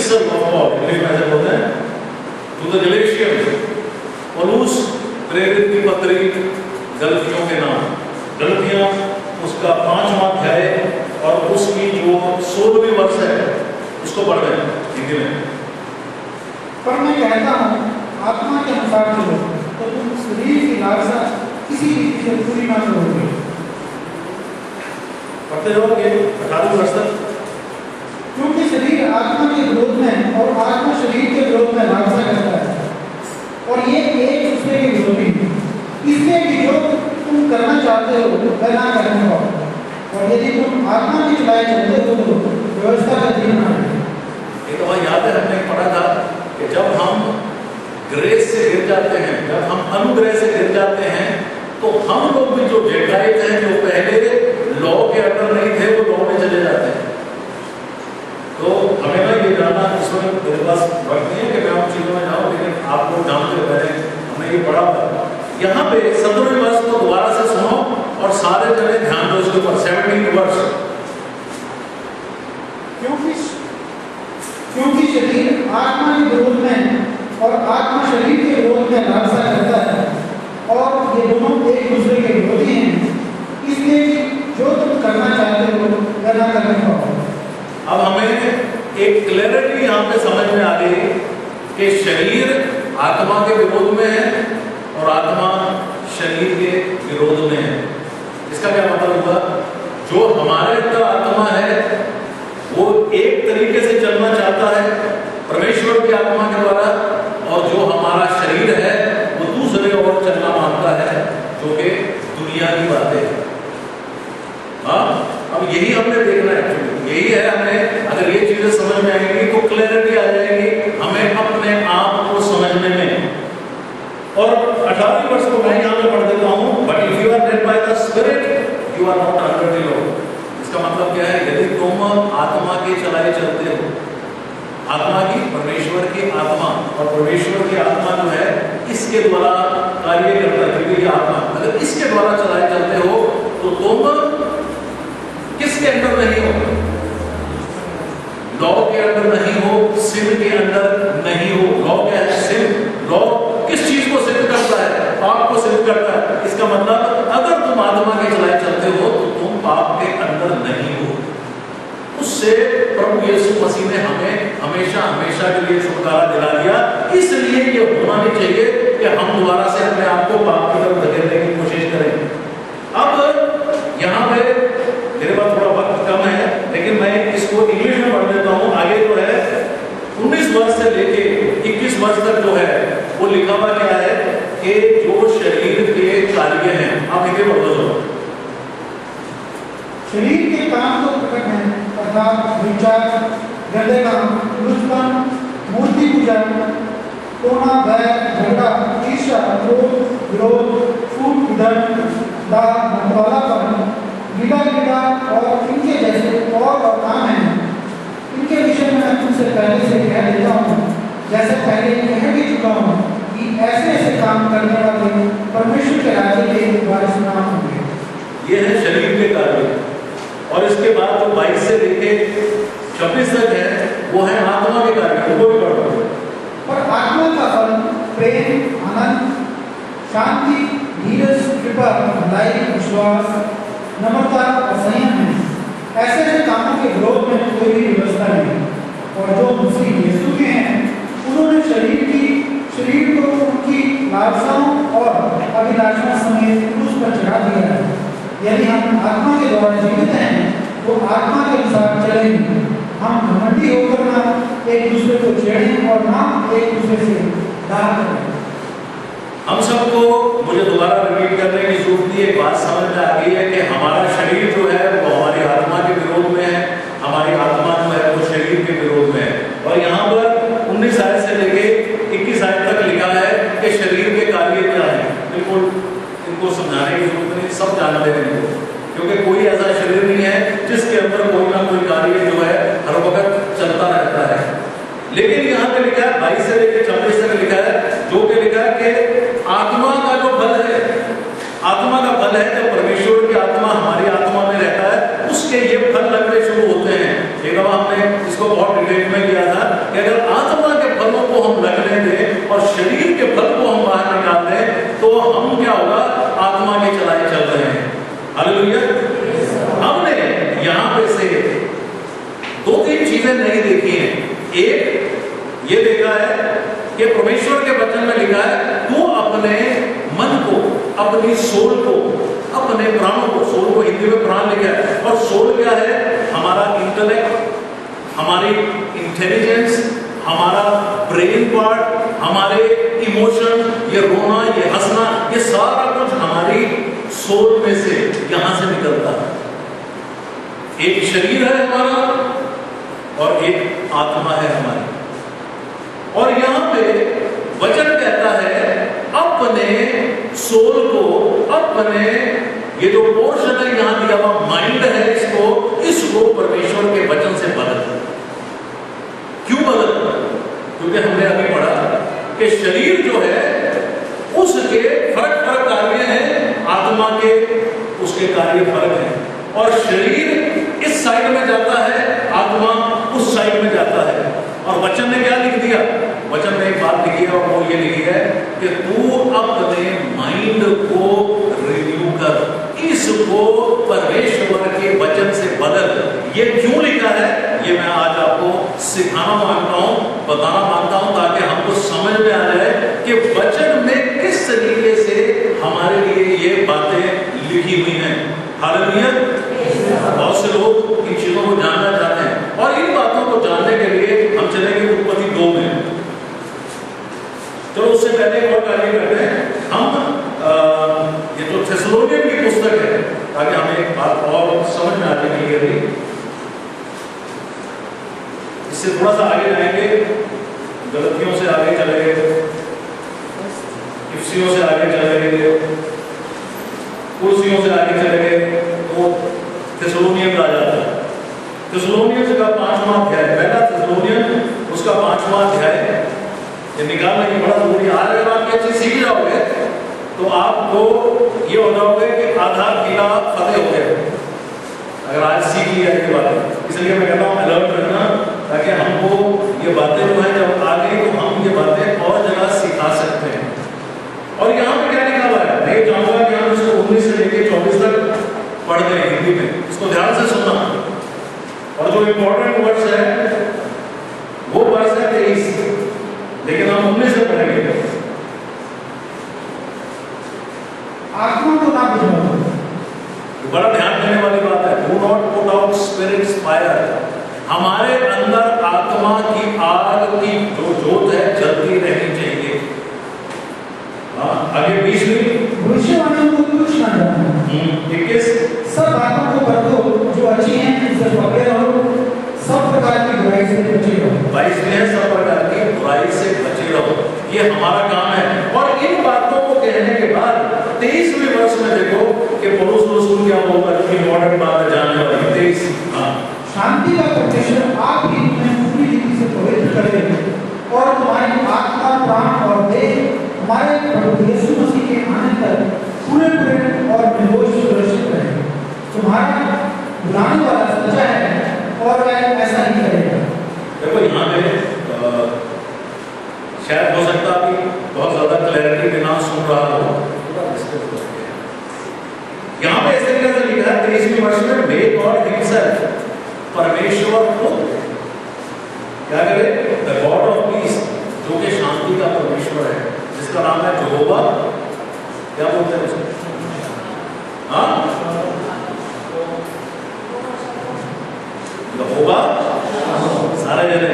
ईसल of God, English में ऐसे बोलते हैं, टू द गलेशियंस, पौलुस प्रेरित की पत्री गलतियों के नाम, गलतियां उसका 5वां अध्याय और उसकी जो 16वीं वर्ष है उसको पढ़ रहे हैं हिंदी में। पर मैं कहता हूँ आत्मा के अनुसार चलो तो तुम शरीर की लालसा किसी रीति से पूरी ना करोगे। पढ़ते रहोगे 18वीं वर्ष तक। क्योंकि शरीर आत्मा के विरोध में और आत्मा शरीर के विरोध में लालसा करता है और ये एक दूसरे के विरोधी है, इसलिए कि जो तुम करना चाहते हो वह ना करने पाओ। और यदि तुम आत्मा की चलाए चलते हो तो व्यवस्था का अधीन ना है। एक बार याद है हमने पढ़ा था कि जब हम ग्रेस से गिर जाते हैं, जब हम अनुग्रह से गिर जाते हैं, तो हम लोग भी जो जेंटाइल हैं, जो पहले लॉ के अंदर नहीं थे, वो लॉ में चले जाते हैं। तो हमें ना ये जानना, इसमें मेरे पास वक्त नहीं है कि मैं उन चीज़ों में जाऊँ, लेकिन आप लोग जानते हो, पहले हमने ये पढ़ा था। यहाँ पे 17वें वर्ष को दोबारा से सुनो और सारे जने ध्यान दो इसके ऊपर। 17th वर्ष। क्योंकि शरीर आत्मा के विरोध में और आत्मा शरीर के विरोध में लालसा करता है और ये दोनों एक दूसरे के विरोधी हैं, इसलिए जो तुम करना चाहते हो वह ना करने पाओ। अब हमें एक क्लैरिटी यहाँ पे समझ में आ गई कि शरीर आत्मा के विरोध में है और आत्मा शरीर के विरोध में है। इसका क्या मतलब हुआ? जो हमारे अंदर आत्मा है वो एक तरीके से चलना चाहता है परमेश्वर की आत्मा के द्वारा, और जो हमारा शरीर है वो दूसरे ओर चलना मांगता है, जो कि दुनिया की बातें है। हाँ, अब यही हमने देखना है, यही है। हमें अगर ये चीजें समझ में आएंगी तो क्लैरिटी आ जाएगी हमें अपने आप को समझने में। और 18वीं वर्ष को मैं यहाँ पे पढ़ देता हूँ, but if you are led by the spirit you are not under the law. इसका मतलब क्या है? यदि तुम आत्मा के चलाए चलते हो, आत्मा की, परमेश्वर की आत्मा, और परमेश्वर की आत्मा जो है इसके द्वारा कार्य करता है, क्योंकि ये आत्मा अगर इसके द्वारा चलाए चलते हो तो तुम किसके अंदर नहीं हो? लॉ के अंदर नहीं हो, सिन के अंदर नहीं हो। लॉ क्या है? सिन। लॉ किस चीज को सिद्ध करता है? पाप को सिद्ध करता है। इसका मतलब अगर तुम आत्मा के चलाए चलते हो तो तुम पाप के अंदर नहीं हो। उससे प्रभु यीशु मसीह ने हमें हमेशा हमेशा के लिए छुटकारा दिला दिया। इसलिए ये होना नहीं चाहिए कि हम दोबारा से अपने आप को पाप की तरफ धकेलने की कोशिश करें। अब यहाँ पे मेरे पास थोड़ा वक्त कम है, लेकिन मैं इसको इंग्लिश में पढ़ देता हूँ। आगे जो है 19 वर्ष से लेके 21 वर्ष तक जो है वो लिखा हुआ क्या है कि जो शरीर के कार्य हैं, आप इनके पढ़ दो। शरीर के काम तो प्रकट हैं, अर्थात विचार, गंदे काम, लुचपन, मूर्ति पूजा, टोना, बैर, झगड़ा, ईर्ष्या, क्रोध, विरोध, फूट, उधर, दाग, मतवालापन, गिला और इनके जैसे और काम हैं। इनके विषय में मैं तुमसे पहले से कह देता हूँ, जैसे पहले कह भी चुका हूँ कि ऐसे ऐसे काम करने वाले परमेश्वर के राज्य के वारिस ना होंगे। ये है शरीर के कार्य। और इसके बाद जो 22 से लेके 26 तक है वो है आत्मा के कार्य। वो भी पढ़ो। पर आत्मा का फल प्रेम, आनंद, शांति, धीरज, कृपा, भलाई, विश्वास, नम्रता और संयम है। ऐसे ऐसे कामों के विरोध में कोई भी व्यवस्था नहीं। और जो मसीह यीशु के हैं उन्होंने शरीर को उनकी लालसाओं और अभिलाषाओं समेत क्रूस पर चढ़ा दिया है। यदि हम आत्मा के द्वारा जीवित हैं तो आत्मा के अनुसार चलेंगे। हम घमंडी होकर ना एक दूसरे को छेड़ें और ना एक दूसरे से दाग करें। हम सबको मुझे दोबारा रिपीट करने की जरूरत नहीं, एक बात समझ में आ गई है कि हमारा शरीर जो है वो हमारी आत्मा के विरोध में है, हमारी आत्मा जो है वो शरीर के विरोध में है। और यहाँ पर 19 आयत से लेके 21 आयत तक लिखा है कि शरीर के कार्य क्या है। बिल्कुल इनको समझाने की जरूरत नहीं, सब जानते हैं इनको, क्योंकि कोई ऐसा शरीर नहीं है जिसके अंदर कोई ना कोई कार्य जो है हर वक्त चलता रहता है। लेकिन यहाँ पे लिखा है 22 से लेकर 26 तक लिखा है, जो कि लिखा है कि आत्मा का जो फल है, आत्मा का फल है जब परमेश्वर की आत्मा हमारी आत्मा में रहता है उसके ये फल लगने शुरू होते हैं। एक दफा हमने इसको बहुत डिटेल में किया था कि कि परमेश्वर के वचन में लिखा है तू अपने मन को, अपनी सोल को, अपने प्राणों को, सोल को हिंदी में प्राण लिखा है, और सोल क्या है? हमारा इंटेलेक्ट, हमारी इंटेलिजेंस, हमारा ब्रेन पार्ट, हमारे इमोशन, ये रोना, ये हंसना, ये सारा कुछ हमारी सोल में से, यहां से निकलता है। एक शरीर है हमारा और एक आत्मा है हमारी। और यहां पे वचन कहता है अपने सोल को, अपने ये जो पोर्शन है यहां दिया हुआ माइंड है, इसको परमेश्वर के वचन से बदल। क्यों बदल? क्योंकि हमने अभी पढ़ा कि शरीर जो है उसके फर्क कार्य हैं, आत्मा के उसके कार्य फर्क हैं, और शरीर इस साइड में जाता है, आत्मा उस साइड में जाता है। और वचन ने क्या लिख दिया? वचन ने एक बात लिखी है, और वो ये लिखी है कि तू अपने माइंड को रिन्यू कर, इसको परमेश्वर के वचन से बदल। ये क्यों लिखा है ये मैं आज आपको सिखाना मांगता हूं, बताना मांगता हूं, ताकि हमको समझ में आ जाए कि वचन में किस तरीके से हमारे लिए ये बातें लिखी हुई हैं। हालेलुया। बहुत से लोग इन चीजों को जानना चाहते हैं, और इन बातों को जानने के लिए हम चलेंगे उत्पत्ति 2 में। तो उससे पहले और कार्य करते हैं हम, ये तो थेसलोनियन की पुस्तक है, ताकि हमें एक बात और समझ में आने के लिए इससे थोड़ा सा आगे जाएंगे, गलतियों से आगे चले गए, इफ्सियों से आगे चले गए, कुर्सियों से आगे चले गए, तो थेसलोनियन आ जाता है। थेसलोनियन का 5वां अध्याय, पहला थेसलोनियन उसका 5वां अध्याय, ये निकालने की बड़ा जरूरी है। आज अगर आप ये चीज सीख जाओगे तो आपको ये हो जाओगे कि आधा किला फतेह हो गया, अगर आज सीख लिया ये बात। इसलिए मैं कहता हूँ अलर्ट रहना, ताकि हमको ये बातें जो है जब आगे तो हम ये बातें और जगह सिखा सकते हैं। और यहाँ पे क्या लिखा हुआ है, मैं चाहूंगा कि हम इसको 19 से लेकर 24 तक पढ़ दें हिंदी में, इसको ध्यान से सुनना। और जो इंपॉर्टेंट वर्ड्स है वो वर्ड्स है 23, लेकिन हम 19 से पढ़ेंगे। आत्मा को ना बुझाओ, बड़ा ध्यान देने वाली बात है। Do not put out spirits fire, हमारे अंदर आत्मा की आग की जो जोत है जलती रहनी चाहिए। हाँ, आगे 20 में भविष्यवाणियों को कुछ ना जानो, 21 सब बातों को परखो जो अच्छी हैं, इससे पकड़े रहो, सब प्रकार की बुराई से बचे रहो। 22 में सब प्रकार की बुराई से बचे रहो, ये हमारा काम है। और इन बातों को कहने के बाद 23वें वर्ष में देखो कि पौलुस रसूल क्या बोलता है, कि मॉडर्न बात है जानने वाली 23। हाँ, शांति का परमेश्वर आप ही तुम्हें पूरी रीति से पवित्र करे, और तुम्हारी आत्मा, प्राण और देह हमारे प्रभु यीशु मसीह के आने तक पूरे और निर्दोष सुरक्षित रहे। तुम्हारा बुलाने वाला सच्चा है और वह ऐसा ही करेगा। देखो यहाँ पे शायद हो सकता है कि बहुत ज्यादा क्लैरिटी के नाम सुन रहा हो, यहाँ पे इस तरीके से लिखा है 23वें वर्ष में, मे गॉड हिमसेल्फ, परमेश्वर खुद क्या करे, द गॉड ऑफ पीस, जो कि शांति का परमेश्वर है, जिसका नाम है यहोवा, क्या बोलते हैं उसको? हाँ, यहोवा, सारे जने